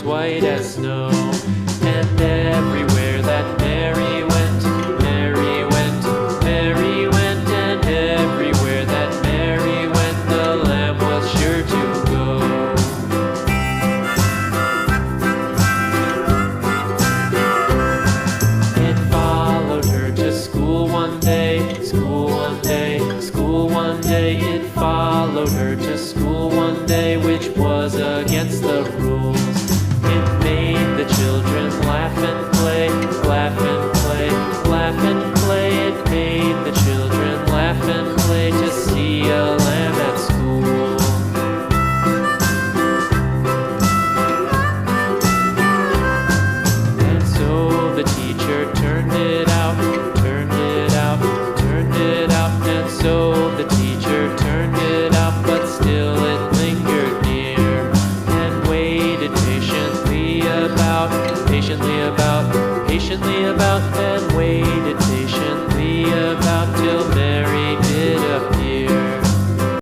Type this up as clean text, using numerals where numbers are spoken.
white as snow. And everywhere that Mary went, Mary went, Mary went, and everywhere that Mary went, the lamb was sure to go. It followed her to school one day, school one day, school one day. It followed her to school one day, which was against the rules. It made the children laugh and play, laugh and play, laugh and play. It made the children laugh and play to see a lamb at school. And so the teacher turned it out, turned it out, turned it out. And so the teacher turned it out, but still it lingered near and waited patiently about, patiently about, patiently about, and waited